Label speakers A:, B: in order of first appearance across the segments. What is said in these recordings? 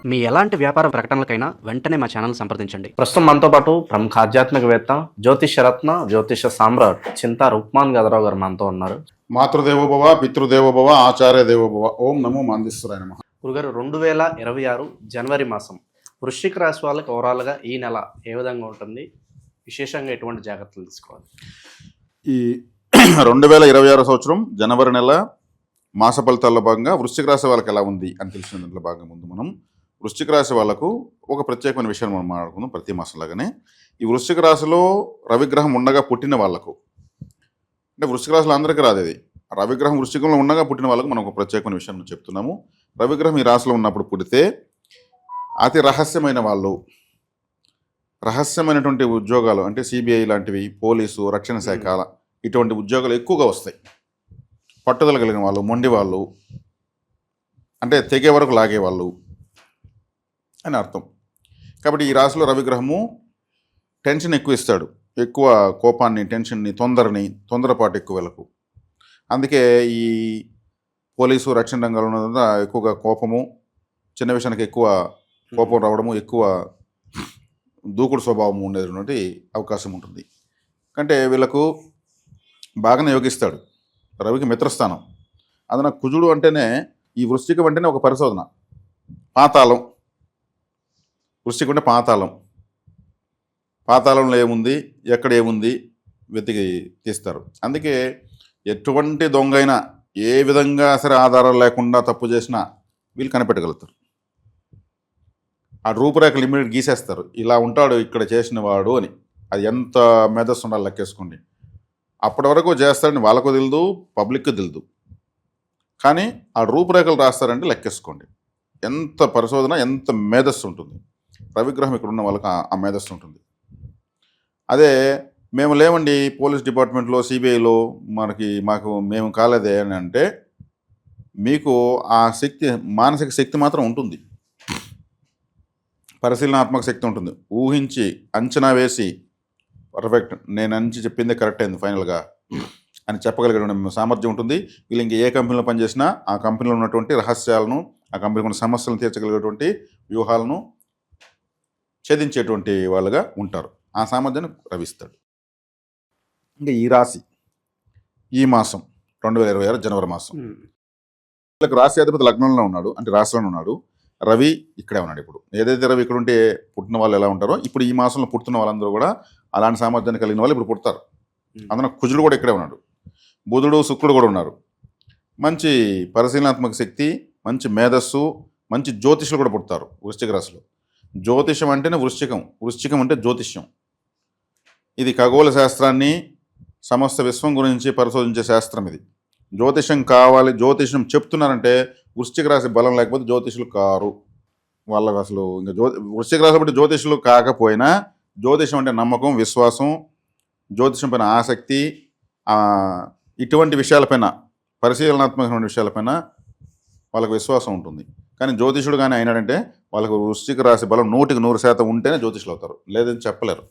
A: మీ ఎలాంటి వ్యాపార ప్రకటనలకైనా వెంటనే మా ఛానల్ సంప్రదించండి.
B: ప్రస్తుతం మనతో పాటు ప్రముఖ ఆధ్యాత్మికవేత్త జ్యోతిషరత్న జ్యోతిష సామ్రాట్ చింతా రుక్మాన్ గదరావు గారు మనతో ఉన్నారు.
C: మాతృదేవోభవ పితృదేవోభవ ఆచార్య దేవోభవ. ఓం నమో మాందేశ్వరాయ నమః.
B: గురుగారు 2026 జనవరి మాసం వృశ్చిక రాశి వాళ్ళకి ఓవరాల్గా ఈ నెల ఏ విధంగా ఉంటుంది, విశేషంగా ఎటువంటి జాగ్రత్తలు తీసుకోవాలి?
C: ఈ 2026 సంవత్సరం జనవరి నెల మాస ఫలితాల్లో భాగంగా వృశ్చిక రాశి వాళ్ళకి ఎలా ఉంది అని తెలిసిన దాంట్లో భాగంగా ముందు మనం వృశ్చిక రాశి వాళ్ళకు ఒక ప్రత్యేకమైన విషయాన్ని మనం మాట్లాడుకుందాం. ప్రతి మాసంలాగానే ఈ వృశ్చిక రాశిలో రవిగ్రహం ఉండగా పుట్టిన వాళ్ళకు, అంటే వృశ్చిక రాశిలో అందరికీ రాదు ఇది, రవిగ్రహం వృశ్చికంలో ఉండగా పుట్టిన వాళ్ళకు మనం ఒక ప్రత్యేకమైన విషయం చెప్తున్నాము. రవిగ్రహం ఈ రాశిలో ఉన్నప్పుడు పుడితే అతి రహస్యమైన వాళ్ళు, రహస్యమైనటువంటి ఉద్యోగాలు అంటే సిబిఐ లాంటివి, పోలీసు, రక్షణ శాఖ ఇటువంటి ఉద్యోగాలు ఎక్కువగా వస్తాయి. పట్టుదల కలిగిన వాళ్ళు, మొండి వాళ్ళు, అంటే తెగే వరకు లాగేవాళ్ళు అని అర్థం. కాబట్టి ఈ రాశిలో రవిగ్రహము టెన్షన్ ఎక్కువ ఇస్తాడు, ఎక్కువ కోపాన్ని, టెన్షన్ని, తొందరపాటు ఎక్కువ వెళ్ళకు. అందుకే ఈ పోలీసు, రక్షణ రంగాల్లో ఉన్నదంతా ఎక్కువగా కోపము, చిన్న విషయానికి ఎక్కువ కోపం రావడము, ఎక్కువ దూకుడు స్వభావం ఉండేటువంటి అవకాశం ఉంటుంది. అంటే వీళ్ళకు బాగానే యోగిస్తాడు. రవికి మిత్రస్థానం. అందున కుజుడు అంటేనే, ఈ వృశ్చికం అంటేనే ఒక పరిశోధన. పాతాళం, వృశ్చికం అంటే పాతాళం. పాతాళంలో ఏముంది, ఎక్కడ ఏముంది వెతికి తీస్తారు. అందుకే ఎటువంటి దొంగ అయినా ఏ విధంగా సరే ఆధారాలు లేకుండా తప్పు చేసినా వీళ్ళు కనిపెట్టగలుగుతారు. ఆ రూపురేఖలు ఇమ్మీడియట్ గీసేస్తారు, ఇలా ఉంటాడు ఇక్కడ చేసిన వాడు అని. అది ఎంత మేధస్సు ఉండాలి లెక్కేసుకోండి. అప్పటి వరకు చేస్తారని వాళ్ళకు తెలియదు, పబ్లిక్కి తెలియదు, కానీ ఆ రూపురేఖలు రాస్తారంటే లెక్కేసుకోండి ఎంత పరిశోధన, ఎంత మేధస్సు ఉంటుంది. రవిగ్రహం ఇక్కడ ఉన్న వాళ్ళకి ఆ మేధస్సు ఉంటుంది. అదే మేము లేవండి పోలీస్ డిపార్ట్మెంట్లో, సిబిఐలో మేము కాలేదే అని అంటే మీకు ఆ శక్తి, మానసిక శక్తి మాత్రం ఉంటుంది, పరిశీలనాత్మక శక్తి ఉంటుంది. ఊహించి అంచనా వేసి పర్ఫెక్ట్, నేను అంచి చెప్పిందే కరెక్ట్ అయింది ఫైనల్గా అని చెప్పగలిగే సామర్థ్యం ఉంటుంది. వీళ్ళు ఇంక ఏ కంపెనీలో పనిచేసినా ఆ కంపెనీలో ఉన్నటువంటి రహస్యాలను, ఆ కంపెనీలో ఉన్న సమస్యలను తీర్చగలిగేటువంటి వ్యూహాలను ఛేదించేటువంటి వాళ్ళుగా ఉంటారు. ఆ సామర్థ్యాన్ని రవిస్తాడు. ఇంకా ఈ రాశి ఈ మాసం 2026 జనవరి మాసం వీళ్ళకి రాశి అధిపతి లగ్నంలో ఉన్నాడు, అంటే రాశిలోనే ఉన్నాడు. రవి ఇక్కడే ఉన్నాడు. ఇప్పుడు ఏదైతే రవి ఇక్కడ ఉంటే పుట్టిన వాళ్ళు ఎలా ఉంటారో, ఇప్పుడు ఈ మాసంలో పుట్టిన వాళ్ళందరూ కూడా అలాంటి సామర్థ్యాన్ని కలిగిన వాళ్ళు ఇప్పుడు పుడతారు. అందులో కుజుడు కూడా ఇక్కడే ఉన్నాడు, బుధుడు, శుక్రుడు కూడా ఉన్నారు. మంచి పరిశీలనాత్మక శక్తి, మంచి మేధస్సు, మంచి జ్యోతిషులు కూడా పుడతారు వృశ్చిక రాశిలో. జ్యోతిషం అంటేనే వృశ్చికం, వృశ్చికం అంటే జ్యోతిష్యం. ఇది ఖగోళ శాస్త్రాన్ని, సమస్త విశ్వం గురించి పరిశోధించే శాస్త్రం ఇది. జ్యోతిషం కావాలి, జ్యోతిషం చెప్తున్నారంటే వృశ్చిక రాశి బలం లేకపోతే జ్యోతిషులు కారు. వాళ్ళకు అసలు ఇంకా వృశ్చిక రాశి బట్టి జ్యోతిషులు కాకపోయినా, జ్యోతిషం అంటే నమ్మకం, విశ్వాసం, జ్యోతిషం పైన ఆసక్తి, ఇటువంటి విషయాలపైన, పరిశీలనాత్మకమైన విషయాలపైన వాళ్ళకు విశ్వాసం ఉంటుంది. కానీ జ్యోతిషుడు కానీ అయినాడంటే వాళ్ళకు వృశ్చిక రాశి బలం 100% ఉంటేనే జ్యోతిషులు అవుతారు, లేదని చెప్పలేరు.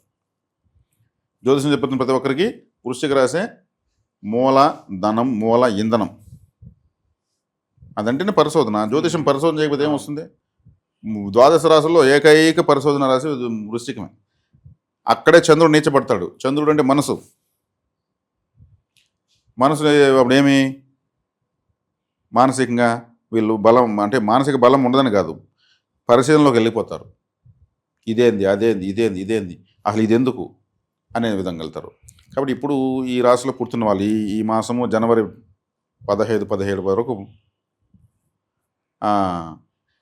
C: జ్యోతిషం చెప్తున్న ప్రతి ఒక్కరికి వృశ్చిక రాశి మూల ధనం, మూల ఇంధనం. అదంటేనే పరిశోధన. జ్యోతిషం పరిశోధన చేయకపోతే ఏమొస్తుంది? ద్వాదశ రాశుల్లో ఏకైక పరిశోధన రాశి వృశ్చికమే. అక్కడే చంద్రుడు నీచబడతాడు. చంద్రుడు అంటే మనసు. అప్పుడేమి మానసికంగా వీళ్ళు బలం, అంటే మానసిక బలం ఉండదని కాదు, పరిశీలనలోకి వెళ్ళిపోతారు. ఇదేంది, అదేంది, ఇదేంది, అసలు ఇది ఎందుకు అనే విధంగా వెళ్తారు. కాబట్టి ఇప్పుడు ఈ రాశిలో పుట్టిన వాళ్ళు ఈ మాసము జనవరి 15-17 వరకు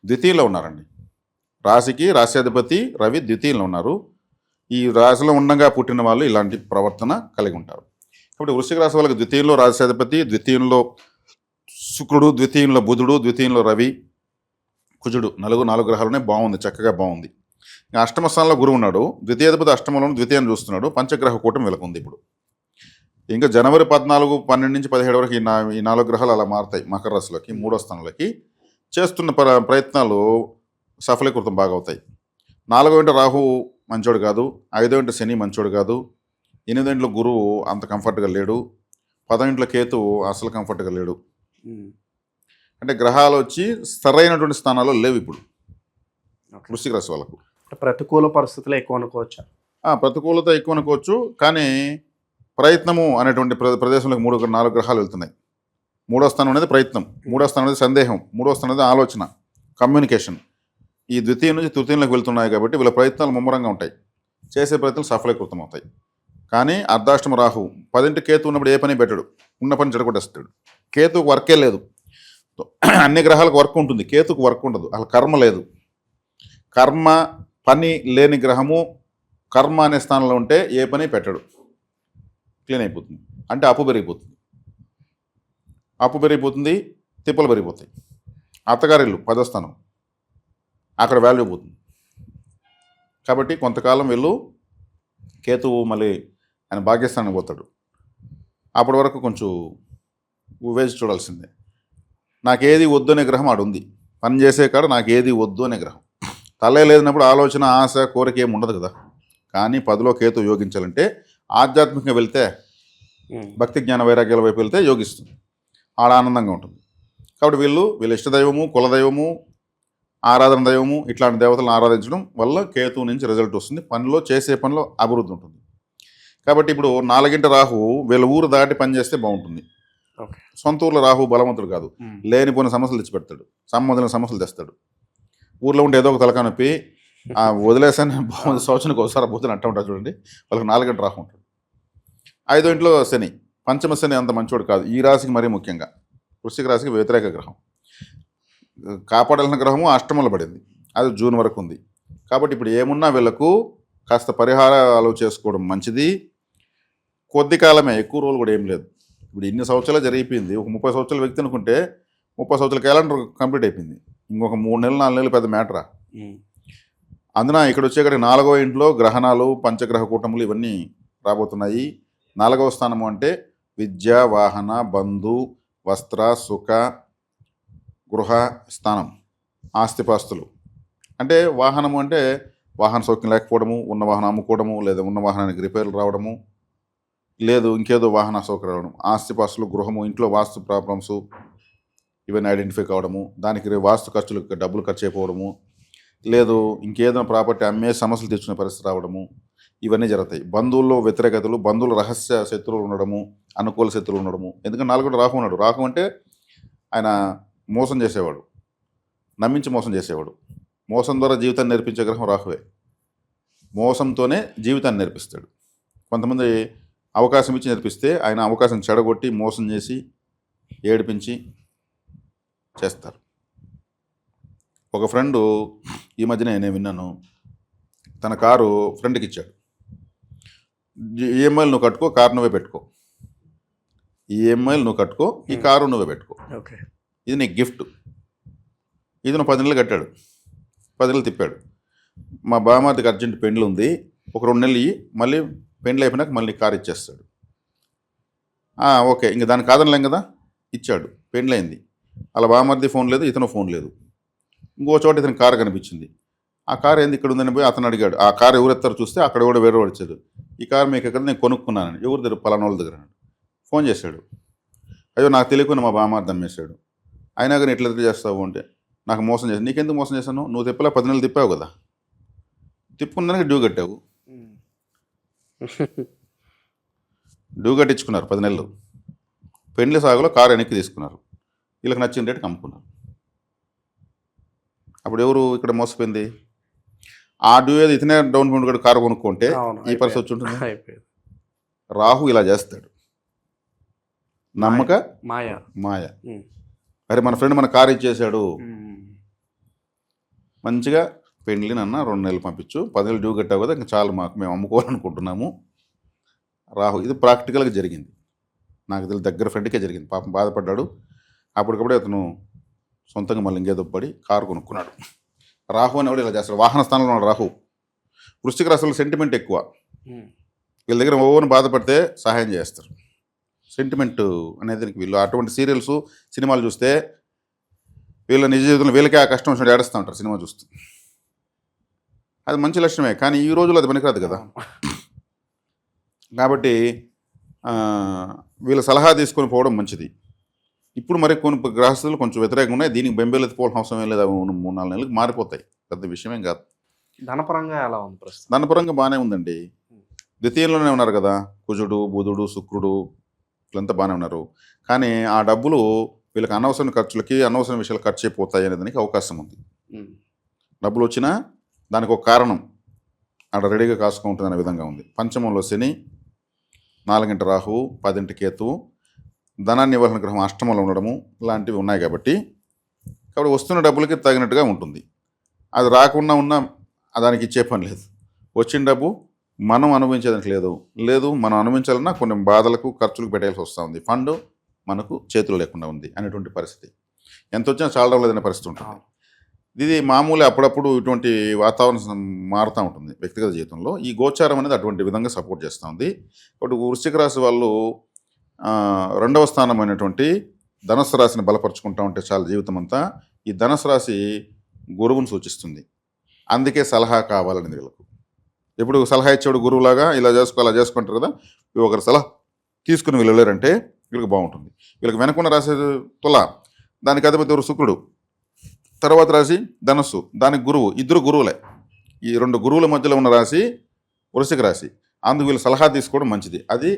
C: ద్వితీయంలో ఉన్నారండి. రాశికి రాశ్యాధిపతి రవి ద్వితీయంలో ఉన్నారు. ఈ రాశిలో ఉండగా పుట్టిన వాళ్ళు ఇలాంటి ప్రవర్తన కలిగి ఉంటారు. కాబట్టి వృశ్చిక రాశి వాళ్ళకి ద్వితీయంలో రాశ్యాధిపతి, ద్వితీయంలో శుక్రుడు, ద్వితీయంలో బుధుడు, ద్వితీయంలో రవి, కుజుడు, నాలుగు గ్రహాలనే బాగుంది, చక్కగా బాగుంది. అష్టమ స్థానంలో గురువు ఉన్నాడు. ద్వితీయాధిపతి అష్టమంలో ద్వితీయాన్ని చూస్తున్నాడు. పంచగ్రహ కూటమి వెలకుంది. ఇప్పుడు ఇంకా జనవరి 14, 12 నుంచి 17 వరకు ఈ 4 గ్రహాలు అలా మారుతాయి మకర రాశిలోకి, 3వ స్థానంలోకి. చేస్తున్న ప్రయత్నాలు సఫలీకృతం బాగా అవుతాయి. 4వ ఇంట రాహు మంచోడు కాదు, 5వ ఇంట శని మంచోడు కాదు, 8వ ఇంట్లో గురువు అంత కంఫర్ట్గా లేడు, 10వ ఇంట్లో కేతువు అసలు కంఫర్ట్గా లేడు. అంటే గ్రహాలు వచ్చి సరైనటువంటి స్థానాల్లో లేవు ఇప్పుడు. వృశ్చిక రాశి వాళ్ళకు.
B: ప్రతికూల పరిస్థితులు ఎక్కువ అనుకోవచ్చా?
C: ప్రతికూలత ఎక్కువ అనుకోవచ్చు, కానీ ప్రయత్నము అనేటువంటి ప్రదేశంలోకి 4 గ్రహాలు వెళ్తున్నాయి. 3వ స్థానం అనేది ప్రయత్నం, 3వ స్థానం అనేది సందేహం, 3వ స్థానం అనేది ఆలోచన, కమ్యూనికేషన్. ఈ ద్వితీయం నుంచి తృతీయంలోకి వెళ్తున్నాయి కాబట్టి వీళ్ళ ప్రయత్నాలు ముమ్మరంగా ఉంటాయి, చేసే ప్రయత్నాలు సఫలీకృతం అవుతాయి. కానీ అర్ధాష్టమ రాహు 10 కేతు ఉన్నప్పుడు ఏ పని పెట్టడు, ఉన్న పని చెడగొట్టేస్తాడు. కేతుకు వర్కే లేదు. అన్ని గ్రహాలకు వర్క్ ఉంటుంది, కేతుకు వర్క్ ఉండదు. అసలు కర్మ లేదు. కర్మ పని లేని గ్రహము కర్మ అనే స్థానంలో ఉంటే ఏ పని పెట్టడు, క్లీన్ అయిపోతుంది. అంటే అప్పు పెరిగిపోతుంది, తిప్పలు పెరిగిపోతాయి. అత్తగారిల్లు 10వ స్థానం, అక్కడ వాల్యూ పోతుంది. కాబట్టి కొంతకాలం వీళ్ళు కేతువు మళ్ళీ ఆయన భాగ్యస్థానానికి పోతాడు. అప్పటి వరకు కొంచెం వేచి చూడాల్సిందే. నాకేది వద్దు అనే గ్రహం ఆడుంది, పని చేసే కాడ నాకేది వద్దు అనే గ్రహం. తలే లేనప్పుడు ఆలోచన, ఆశ, కోరిక ఏమి ఉండదు కదా. కానీ 10లో కేతు యోగించాలంటే ఆధ్యాత్మికంగా వెళ్తే, భక్తి జ్ఞాన వైరాగ్యాల వైపు వెళ్తే యోగిస్తుంది, ఆడ ఆనందంగా ఉంటుంది. కాబట్టి వీళ్ళ ఇష్టదైవము, కులదైవము, ఆరాధన దైవము ఇట్లాంటి దేవతలను ఆరాధించడం వల్ల కేతువు నుంచి రిజల్ట్ వస్తుంది. పనిలో చేసే పనిలో అభివృద్ధి ఉంటుంది. కాబట్టి ఇప్పుడు 4 రాహు వీళ్ళ ఊరు దాటి పనిచేస్తే బాగుంటుంది. సొంత ఊర్లో రాహు బలవంతుడు కాదు, లేనిపోయిన సమస్యలు తెచ్చిపెడతాడు, సంబంధించిన సమస్యలు తెస్తాడు. ఊర్లో ఉంటే ఏదో ఒక తలకా నొప్పి వదిలేసాను సంవత్సరానికి ఒకసారి పోతున్న అట్ట ఉంటారు చూడండి, వాళ్ళకి 4 రాహు ఉంటాడు. 5వ ఇంట్లో శని, పంచమ శని అంత మంచోడు కాదు. ఈ రాశికి మరీ ముఖ్యంగా వృశ్చిక రాశికి వ్యతిరేక గ్రహం. కాపాడాల్సిన గ్రహము అష్టమంలో పడింది, అది జూన్ వరకు ఉంది. కాబట్టి ఇప్పుడు ఏమున్నా వీళ్ళకు కాస్త పరిహారాలు చేసుకోవడం మంచిది. కొద్ది కాలమే, ఎక్కువ రోజులు కూడా ఏం లేదు. ఇప్పుడు ఇన్ని సంవత్సరాలు జరిగిపోయింది. ఒక 30 సంవత్సరాల వ్యక్తి అనుకుంటే 30 సంవత్సరాల క్యాలెండర్ కంప్లీట్ అయిపోయింది. ఇంకొక 3 నెలలు 4 నెలలు పెద్ద మ్యాటరా. అందున ఇక్కడ వచ్చేక్కడికి 4వ ఇంట్లో గ్రహణాలు, పంచగ్రహ కూటములు ఇవన్నీ రాబోతున్నాయి. 4వ స్థానము అంటే విద్య, వాహన, బంధు, వస్త్ర, సుఖ, గృహ స్థానం, ఆస్తిపాస్తులు. అంటే వాహనము అంటే వాహన సౌఖ్యం లేకపోవడము, ఉన్న వాహనం అమ్ముకోవడము, లేదా ఉన్న వాహనానికి రిపేర్లు రావడము, లేదు ఇంకేదో వాహన సౌకర్యం రావడం. ఆస్తిపాస్తులు, గృహము, ఇంట్లో వాస్తు ప్రాబ్లమ్స్ ఇవన్నీ ఐడెంటిఫై కావడము, దానికి వాస్తు ఖర్చులకు డబ్బులు ఖర్చు అయిపోవడము, లేదు ఇంకేదైనా ప్రాపర్టీ అమ్మే సమస్యలు తెచ్చుకునే పరిస్థితి రావడము, ఇవన్నీ జరుగుతాయి. బంధువుల్లో వ్యతిరేకతలు, బంధువుల రహస్య శత్రువులు ఉండడము, అనుకూల శత్రువులు ఉండడము. ఎందుకంటే 4 రాహు ఉన్నాడు. రాహు అంటే ఆయన మోసం చేసేవాడు, నమ్మించి మోసం చేసేవాడు. మోసం ద్వారా జీవితాన్ని నేర్పించే గ్రహం రాహువే. మోసంతోనే జీవితాన్ని నేర్పిస్తాడు. కొంతమంది అవకాశం ఇచ్చి నేర్పిస్తే ఆయన అవకాశం చెడగొట్టి మోసం చేసి ఏడిపించి చేస్తారు. ఒక ఫ్రెండు ఈ మధ్యనే నేను విన్నాను, తన కారు ఫ్రెండ్కి ఇచ్చాడు. ఈఎంఐలు నువ్వు కట్టుకో, కారు నువ్వే పెట్టుకో. ఈఎంఐలు నువ్వు కట్టుకో, ఈ కారు నువ్వే పెట్టుకో, ఇది నీకు గిఫ్ట్. ఇది నువ్వు 10 నెలలు కట్టాడు, 10 నెలలు తిప్పాడు. మా బామార్దికి అర్జెంట్ పెండ్లు ఉంది, ఒక 2 నెలలు ఇయ్యి, మళ్ళీ పెండ్లు అయిపోయినాక మళ్ళీ కారు ఇచ్చేస్తాడు. ఓకే, ఇంక దాన్ని కాదనలేం కదా. ఇచ్చాడు, పెండ్లు అయింది. అలా బామార్ది ఫోన్ లేదు, ఇతను ఫోన్ లేదు. ఇంకో చోట ఇతను కారు కనిపించింది. ఆ కారు ఏంది ఇక్కడ ఉందని పోయి అతను అడిగాడు. ఆ కారు ఎవరెత్తారో చూస్తే అక్కడ కూడా వేరే వాడు వచ్చాడు. ఈ కారు మీకు ఎక్కడ, నేను కొనుక్కున్నాను. ఎవరి దగ్గర? పలానా వాళ్ళ దగ్గర. ఫోన్ చేశాడు. అయ్యో నాకు తెలియకుండా మా బామార్ది అమ్మేశాడు. అయినా కానీ ఎట్లా చేస్తావు అంటే, నాకు మోసం చేశాను. నీకెందుకు మోసం చేశాను? నువ్వు తిప్పలా 10 నెలలు తిప్పావు కదా, తిప్పుకున్నానికి డ్యూ కట్టావు. డ్యూ కట్టించుకున్నారు 10 నెలలు. పెండ్లి సాగులో కారు వెనక్కి తీసుకున్నారు, వీళ్ళకి నచ్చిన రేటుకి అమ్ముకున్నారు. అప్పుడు ఎవరు ఇక్కడ మోసపోయింది? ఆ డ్యూ ఏది ఇతనే డౌన్ పేమెంట్ కూడా కారు కొనుక్కుంటే ఈ పరిస్థితి వచ్చి ఉంటుంది. రాహు ఇలా చేస్తాడు, నమ్మక మాయ. అరే మన ఫ్రెండ్ మన కారు ఇచ్చేసాడు, మంచిగా పెండ్లి నన్న 2 నెలలు పంపించు, 10 నెలలు డ్యూ కట్టావు కదా, ఇంకా చాలు, మాకు మేము అమ్ముకోవాలనుకుంటున్నాము. రాహు ఇది ప్రాక్టికల్గా జరిగింది. నాకు తెలియదు, దగ్గర ఫ్రెండ్కే జరిగింది. పాపం బాధపడ్డాడు. అప్పటికప్పుడే అతను సొంతంగా మళ్ళీ ఇంకేదో పడి కారు కొనుక్కున్నాడు. రాహు అనేవాడు ఇలా చేస్తాడు. వాహన స్థానంలో ఉన్నాడు రాహు. వృశ్చిక రాశిలో సెంటిమెంట్ ఎక్కువ. వీళ్ళ దగ్గర ఓవని బాధపడితే సహాయం చేస్తారు. సెంటిమెంట్ అనేది వీళ్ళు అటువంటి సీరియల్స్, సినిమాలు చూస్తే వీళ్ళ నిజ జీవితంలో వీళ్ళకే ఆ కష్టం వచ్చినట్టు ఏడుస్తూ ఉంటారు సినిమా చూస్తూ. అది మంచి లక్షణమే, కానీ ఈ రోజుల్లో అది పనికిరాదు కదా. కాబట్టి వీళ్ళ సలహా తీసుకొని పోవడం మంచిది. ఇప్పుడు మరి కొన్ని గ్రహస్థులు కొంచెం వ్యతిరేకంగా ఉన్నాయి. దీనికి బెంబేలెత్తి పోవడం అవసరం ఏం లేదు. 3-4 నెలలకు మారిపోతాయి. పెద్ద విషయమేం కాదు.
B: ధనపరంగా ఎలా ఉంది ప్రస్తుతం?
C: ధనపరంగా బాగానే ఉందండి. ద్వితీయంలోనే ఉన్నారు కదా, కుజుడు, బుధుడు, శుక్రుడు వీళ్ళంతా బాగానే ఉన్నారు. కానీ ఆ డబ్బులు వీళ్ళకి అనవసర ఖర్చులకి, అనవసర విషయాలు ఖర్చు అయిపోతాయి అనే దానికి అవకాశం ఉంది.
B: ఉమ్.
C: డబ్బులు వచ్చినా దానికి ఒక కారణం ఆడ రెడీగా కాసుకుంటుంది అనే విధంగా ఉంది. పంచమంలో శని, 4 రాహువు, 10 కేతువు, ధనాన్ని నివారణ గ్రహం అష్టమంలో ఉండడము లాంటివి ఉన్నాయి కాబట్టి వస్తున్న డబ్బులకి తగినట్టుగా ఉంటుంది. అది రాకుండా ఉన్నా దానికి ఇచ్చే పని లేదు. వచ్చిన డబ్బు మనం అనుభవించేదానికి లేదు మనం అనుభవించాలన్నా కొన్ని బాధలకు ఖర్చులకు పెట్టాల్సి వస్తూ ఉంది. ఫండ్ మనకు చేతులు లేకుండా ఉంది అనేటువంటి పరిస్థితి. ఎంత వచ్చినా చాలా లేదనే పరిస్థితి ఉంటుంది. ఇది మామూలు. అప్పుడప్పుడు ఇటువంటి వాతావరణం మారుతూ ఉంటుంది వ్యక్తిగత జీవితంలో. ఈ గోచారం అనేది అటువంటి విధంగా సపోర్ట్ చేస్తూ ఉంది. కాబట్టి వృశ్చిక రాశి వాళ్ళు 2వ స్థానమైనటువంటి ధనుస్సు రాశిని బలపరుచుకుంటూ ఉంటే చాలా జీవితం అంతా. ఈ ధనుస్సు రాశి గురువుని సూచిస్తుంది. అందుకే సలహా కావాలని వీళ్ళకు. ఎప్పుడు సలహా ఇచ్చేవాడు గురువులాగా ఇలా చేసుకో అలా చేసుకుంటారు కదా, ఒకరు సలహా తీసుకుని వీళ్ళు వెళ్ళారంటే వీళ్ళకి బాగుంటుంది. వీళ్ళకి వెనకున్న రాశి తుల, దానికి అధిపతి ఎవరు? శుక్రుడు. తర్వాత రాశి ధనస్సు, దానికి గురువు. ఇద్దరు గురువులే. ఈ 2 గురువుల మధ్యలో ఉన్న రాశి వృశ్చిక రాశి. అందుకు వీళ్ళు సలహా తీసుకోవడం మంచిది. అది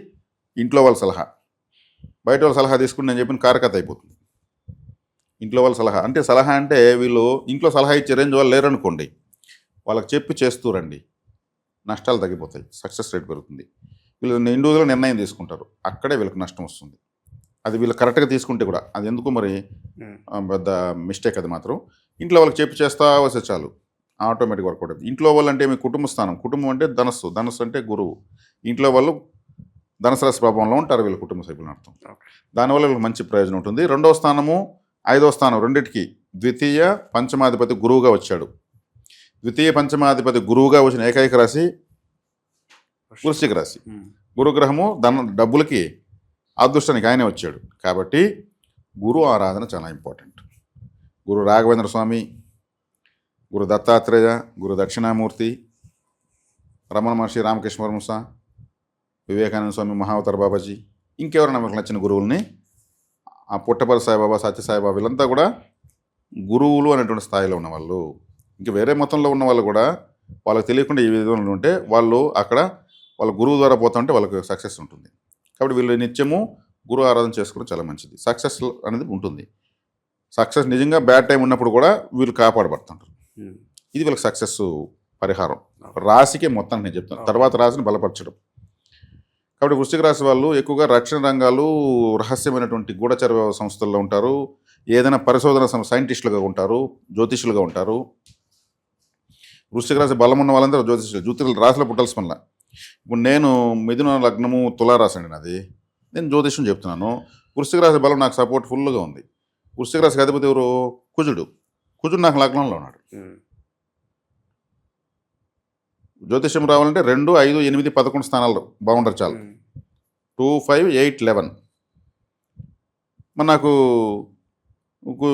C: ఇంట్లో వాళ్ళ సలహా. బయట వాళ్ళ సలహా తీసుకుని నేను చెప్పిన కారకత అయిపోతుంది. ఇంట్లో వాళ్ళ సలహా అంటే వీళ్ళు ఇంట్లో సలహా ఇచ్చే రేంజ్ వాళ్ళు లేరనుకోండి, వాళ్ళకి చెప్పి చేస్తూ రండి, నష్టాలు తగ్గిపోతాయి, సక్సెస్ రేట్ పెరుగుతుంది. వీళ్ళు ఇండివిజువల్ నిర్ణయం తీసుకుంటారు, అక్కడే వీళ్ళకి నష్టం వస్తుంది. అది వీళ్ళు కరెక్ట్గా తీసుకుంటే కూడా అది ఎందుకు మరి పెద్ద మిస్టేక్. అది మాత్రం ఇంట్లో వాళ్ళకి చెప్పి చేస్తా వస్తే చాలు, ఆటోమేటిక్ వర్కౌట్ అవుతుంది. ఇంట్లో వాళ్ళు అంటే మీ కుటుంబ స్థానం. కుటుంబం అంటే ధనస్సు అంటే గురువు. ఇంట్లో వాళ్ళు ధనుసు రాశి ప్రభావంలో ఉంటారు వీళ్ళ కుటుంబ సభ్యులను అర్థం. దానివల్ల వీళ్ళకి మంచి ప్రయోజనం ఉంటుంది. 2వ స్థానము 5వ స్థానం రెండింటికి ద్వితీయ పంచమాధిపతి గురువుగా వచ్చాడు. ద్వితీయ పంచమాధిపతి గురువుగా వచ్చిన ఏకైక రాశి వృశ్చిక రాశి. గురుగ్రహము డబ్బులకి అదృష్టానికి ఆయనే వచ్చాడు. కాబట్టి గురు ఆరాధన చాలా ఇంపార్టెంట్. గురు రాఘవేంద్ర స్వామి, గురు దత్తాత్రేయ, గురు దక్షిణామూర్తి, రమణ మహర్షి, రామకృష్ణ పరమహంస, వివేకానంద స్వామి, మహావతార్ బాబాజీ, ఇంకెవరైనా మీకు నచ్చిన గురువుల్ని, ఆ పుట్టపర్తి సాయిబాబా, సత్య సాయిబాబా, వీళ్ళంతా కూడా గురువులు అనేటువంటి స్థాయిలో ఉన్నవాళ్ళు. ఇంక వేరే మతంలో ఉన్న వాళ్ళు కూడా వాళ్ళకి తెలియకుండా ఈ విధంగా ఉంటే వాళ్ళు అక్కడ వాళ్ళ గురువు ద్వారా పోతా ఉంటే వాళ్ళకి సక్సెస్ ఉంటుంది. కాబట్టి వీళ్ళు నిత్యము గురు ఆరాధన చేసుకోవడం చాలా మంచిది. సక్సెస్ అనేది ఉంటుంది. సక్సెస్ నిజంగా బ్యాడ్ టైం ఉన్నప్పుడు కూడా వీళ్ళు కాపాడబడుతుంటారు. ఇది వీళ్ళకి సక్సెస్ పరిహారం. రాశికే మొత్తం నేను చెప్తాను, తర్వాత రాశిని బలపరచడం. కాబట్టి వృశ్చిక రాశి వాళ్ళు ఎక్కువగా రక్షణ రంగాలు, రహస్యమైనటువంటి గూఢచర సంస్థల్లో ఉంటారు. ఏదైనా పరిశోధన సైంటిస్టులుగా ఉంటారు, జ్యోతిష్యులుగా ఉంటారు. వృశ్చిక రాశి బలం ఉన్న వాళ్ళందరూ జ్యోతిషులు రాశిలో పుట్టాల్సి పనిలా. ఇప్పుడు నేను మిథున లగ్నము తులారాశి అండి నాది. నేను జ్యోతిష్యం చెప్తున్నాను. వృశ్చిక రాశి బలం నాకు సపోర్ట్ ఫుల్గా ఉంది. వృశ్చిక రాశికి అధిపతి ఎవరు? కుజుడు నాకు లగ్నంలో ఉన్నాడు. జ్యోతిష్యం రావాలంటే 2, 5, 8, 11 స్థానాలు బాగుంటారు చాలు. 2, 5, 8, 11. మరి నాకు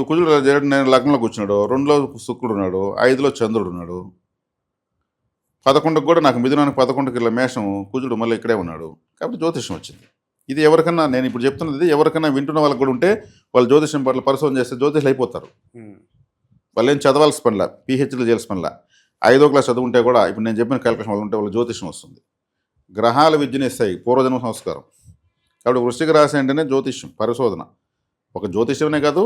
C: కుజుడు నేను లగ్నంలో కూర్చున్నాడు, 2లో శుక్రుడు ఉన్నాడు, 5లో చంద్రుడు ఉన్నాడు, 11కు కూడా నాకు మిథునానికి 11కి ఇలా మేషం కుజుడు మళ్ళీ ఇక్కడే ఉన్నాడు. కాబట్టి జ్యోతిష్యం వచ్చింది. ఇది ఎవరికన్నా నేను ఇప్పుడు చెప్తున్నది ఎవరికైనా వింటున్న వాళ్ళకి కూడా ఉంటే వాళ్ళు జ్యోతిష్యం పట్ల పరిశోధన చేస్తే జ్యోతిష్యులు అయిపోతారు. వాళ్ళు ఏం చదవాల్సి పనిలా, పిహెచ్డీలు చేయాల్సి పనిలా. 5వ క్లాస్ చదువుంటే కూడా ఇప్పుడు నేను చెప్పిన క్యాలిక్యులేషన్ వాళ్ళు ఉంటే వాళ్ళు జ్యోతిష్యం వస్తుంది. గ్రహాల విద్యను ఇస్తాయి, పూర్వజన్మ సంస్కారం. కాబట్టి వృశ్చిక రాశి అంటేనే జ్యోతిష్యం, పరిశోధన. ఒక జ్యోతిష్యమే కాదు,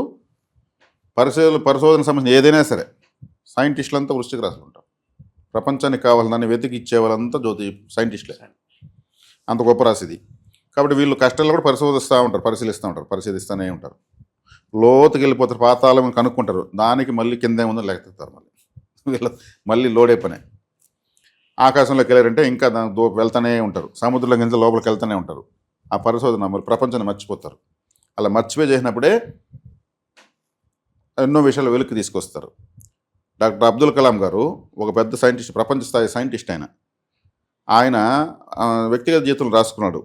C: పరిశోధన సంబంధించిన ఏదైనా సరే సైంటిస్టులు అంతా వృశ్చిక రాశిలో ఉంటారు. ప్రపంచానికి కావాలని దాన్ని వెతికి ఇచ్చే వాళ్ళంతా సైంటిస్టులే. అంత గొప్ప రాశి ఇది. కాబట్టి వీళ్ళు కష్టాల్లో కూడా పరిశీలిస్తూనే ఉంటారు. లోతుకి వెళ్ళిపోతారు, పాతాళం కనుక్కుంటారు, దానికి మళ్ళీ కింద ఏముందో లెక్కతారు. వీళ్ళు మళ్ళీ లోడే పనే. ఆకాశంలోకి వెళ్ళారంటే ఇంకా వెళ్తూనే ఉంటారు, సముద్రంలో కింద లోపలికి వెళ్తూనే ఉంటారు. ఆ పరిశోధన మరి ప్రపంచాన్ని మర్చిపోతారు. అలా మర్చిపోయి చేసినప్పుడే ఎన్నో విషయాలు వెలుక్కి తీసుకొస్తారు. డాక్టర్ అబ్దుల్ కలాం గారు ఒక పెద్ద సైంటిస్ట్, ప్రపంచ స్థాయి సైంటిస్ట్. ఆయన వ్యక్తిగత జీవితంలో రాసుకున్నాడు.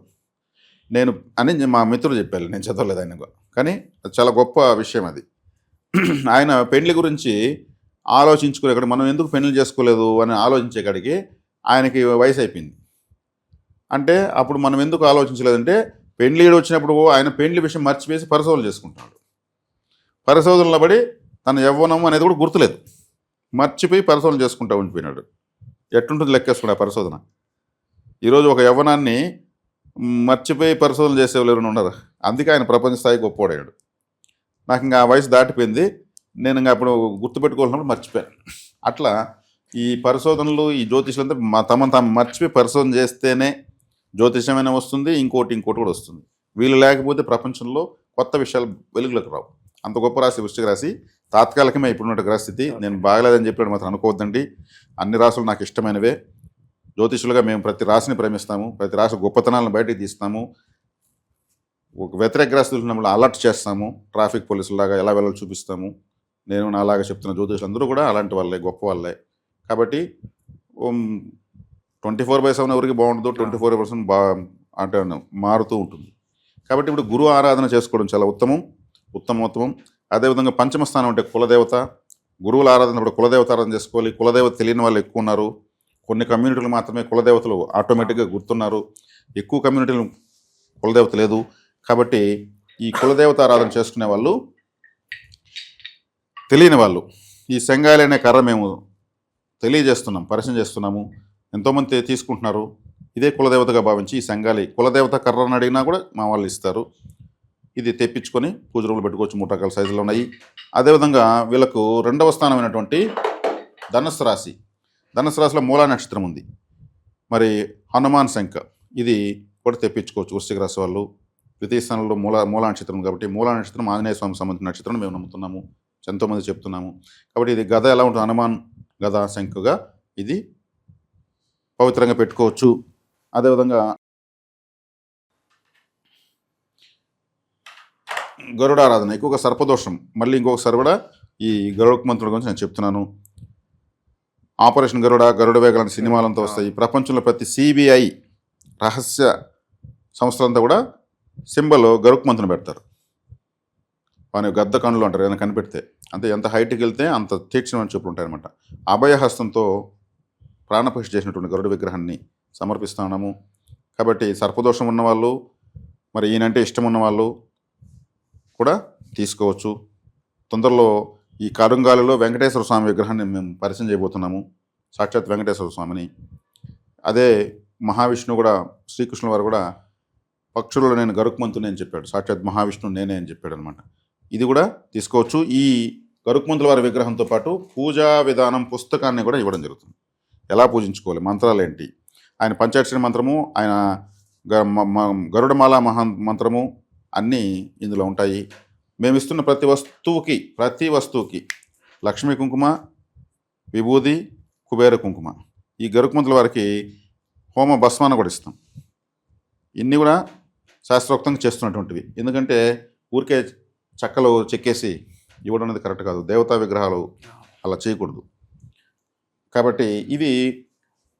C: అని మా మిత్రుడు చెప్పారు, నేను చదవలేదు ఆయన, కానీ చాలా గొప్ప విషయం అది. ఆయన పెళ్లి గురించి ఆలోచించుకునే మనం ఎందుకు పెళ్లి చేసుకోలేదు అని ఆలోచించే కాడికి ఆయనకి వయసు అయిపోయింది. అంటే అప్పుడు మనం ఎందుకు ఆలోచించలేదంటే పెళ్లిడు వచ్చినప్పుడు ఆయన పెళ్లి విషయం మర్చిపోయి పరిశోధనలు చేసుకుంటున్నాడు. పరిశోధనలో పడి తన యవ్వనం అనేది కూడా గుర్తులేదు. మర్చిపోయి పరిశోధన చేసుకుంటూ ఉండిపోయినాడు. ఎట్టుంటుంది లెక్కేసుకున్నా పరిశోధన. ఈరోజు ఒక యవ్వనాన్ని మర్చిపోయి పరిశోధన చేసేవాళ్ళు ఎవరైనా ఉన్నారు. అందుకే ఆయన ప్రపంచ స్థాయికి గొప్పోడాడు. నాకు ఇంకా ఆ వయసు దాటిపోయింది. నేను ఇంకా అప్పుడు గుర్తుపెట్టుకోవాలన్నప్పుడు మర్చిపోయాను. అట్లా ఈ పరిశోధనలు, ఈ జ్యోతిష్యులంతా తమను తాము మర్చిపోయి పరిశోధన చేస్తేనే జ్యోతిష్యమైనా వస్తుంది, ఇంకోటి కూడా వస్తుంది. వీళ్ళు లేకపోతే ప్రపంచంలో కొత్త విషయాలు వెలుగులోకి రావు. అంత గొప్ప రాశి వృశ్చిక రాశి. తాత్కాలికమే ఇప్పుడున్న గ్రహస్థితి. నేను బాగలేదని చెప్పాడు మాత్రం అనుకోవద్దండి. అన్ని రాశులు నాకు ఇష్టమైనవే. జ్యోతిషులుగా మేము ప్రతి రాశిని ప్రేమిస్తాము, ప్రతి రాశి గొప్పతనాలను బయటికి తీస్తాము. ఒక వ్యతిరేక రాశి ఉన్నప్పుడు అలర్ట్ చేస్తాము, ట్రాఫిక్ పోలీసులాగా ఎలా వెళ్ళాలో చూపిస్తాము. నేను నాలాగా చెప్తున్న జ్యోతిషులు అందరూ కూడా అలాంటి వాళ్ళే, గొప్ప వాళ్ళే. కాబట్టి 24/7 ఎవరికి బాగుంటుందో 24/7 అంటే మారుతూ ఉంటుంది. కాబట్టి ఇప్పుడు గురు ఆరాధన చేసుకోవడం చాలా ఉత్తమోత్తమం. అదేవిధంగా పంచమ స్థానం అంటే కులదేవత. గురువుల ఆరాధన కూడా కులదేవత ఆరాధన చేసుకోవాలి. కులదేవత తెలియని వాళ్ళు ఎక్కువ ఉన్నారు. కొన్ని కమ్యూనిటీలు మాత్రమే కులదేవతలు ఆటోమేటిక్గా గుర్తున్నారు. ఎక్కువ కమ్యూనిటీలు కులదేవత లేదు. కాబట్టి ఈ కులదేవత ఆరాధన చేసుకునే వాళ్ళు, తెలియని వాళ్ళు ఈ సెంగాలి అనే కర్ర మేము పరిచయం చేస్తున్నాము. ఎంతోమంది తీసుకుంటున్నారు. ఇదే కులదేవతగా భావించి ఈ సెంగాలి కులదేవత కర్రను అడిగినా కూడా మా వాళ్ళు ఇస్తారు. ఇది తెప్పించుకొని పూజ రూములు పెట్టుకోవచ్చు. 3 రకాల సైజులు ఉన్నాయి. అదేవిధంగా వీళ్ళకు 2వ స్థానమైనటువంటి ధనుస్సు రాశిలో మూలా నక్షత్రం ఉంది. మరి హనుమాన్ శంఖ ఇది కూడా తెప్పించుకోవచ్చు వృశ్చిక రాశి వాళ్ళు. ద్వితీయ స్థానంలో మూలా నక్షత్రం కాబట్టి మూలా నక్షత్రం ఆంజనేయ స్వామి సంబంధించిన నక్షత్రం మేము నమ్ముతున్నాము, ఎంతోమంది చెప్తున్నాము. కాబట్టి ఇది గద ఎలా ఉంటుంది, హనుమాన్ గద శంఖగా ఇది పవిత్రంగా పెట్టుకోవచ్చు. అదేవిధంగా గరుడారాధన ఎక్కువగా సర్పదోషం. మళ్ళీ ఇంకొకసారి కూడా ఈ గరుడ మంత్రుల గురించి నేను చెప్తున్నాను. ఆపరేషన్ గరుడ వేగ లాంటి సినిమాలంతా వస్తాయి. ప్రపంచంలో ప్రతి సిబిఐ రహస్య సంస్థలంతా కూడా సింబల్ గరుక్ మంత్రుని పెడతారు. వాని గద్ద కన్నులు అంటారు ఏదైనా కనిపెడితే. అంతే, ఎంత హైట్కి వెళ్తే అంత తీక్షణమని చెప్పుడు ఉంటాయి అనమాట. అభయహస్తంతో ప్రాణప్రతిష్ఠ చేసినటువంటి గరుడ విగ్రహాన్ని సమర్పిస్తా ఉన్నాము. కాబట్టి సర్పదోషం ఉన్నవాళ్ళు, మరి ఈయనంటే ఇష్టం ఉన్నవాళ్ళు కూడా తీసుకోవచ్చు. తొందరలో ఈ కరుంగాలిలో వెంకటేశ్వర స్వామి విగ్రహాన్ని మేము పరిచయం చేయబోతున్నాము, సాక్షాత్ వెంకటేశ్వర స్వామిని. అదే మహావిష్ణువు కూడా, శ్రీకృష్ణుల వారు కూడా పక్షుల్లో నేను గరుక్మంతుని అని చెప్పాడు. సాక్షాత్ మహావిష్ణువు నేనే అని చెప్పాడు అనమాట. ఇది కూడా తీసుకోవచ్చు. ఈ గరుక్మంతుల వారి విగ్రహంతో పాటు పూజా విధానం పుస్తకాన్ని కూడా ఇవ్వడం జరుగుతుంది. ఎలా పూజించుకోవాలి, మంత్రాలు ఏంటి, ఆయన పంచాక్షరి మంత్రము, ఆయన గరుడమాల మంత్రము అన్నీ ఇందులో ఉంటాయి. మేము ఇస్తున్న ప్రతి వస్తువుకి లక్ష్మీ కుంకుమ, విభూది, కుబేర కుంకుమ, ఈ గరుక్మంతుల వారికి హోమ భస్మాన్ని కూడా ఇస్తాం. ఇన్ని కూడా శాస్త్రోక్తంగా చేస్తున్నటువంటివి. ఎందుకంటే ఊరికే చక్కలు చెక్కేసి ఇవ్వడం అనేది కరెక్ట్ కాదు. దేవతా విగ్రహాలు అలా చేయకూడదు. కాబట్టి ఇవి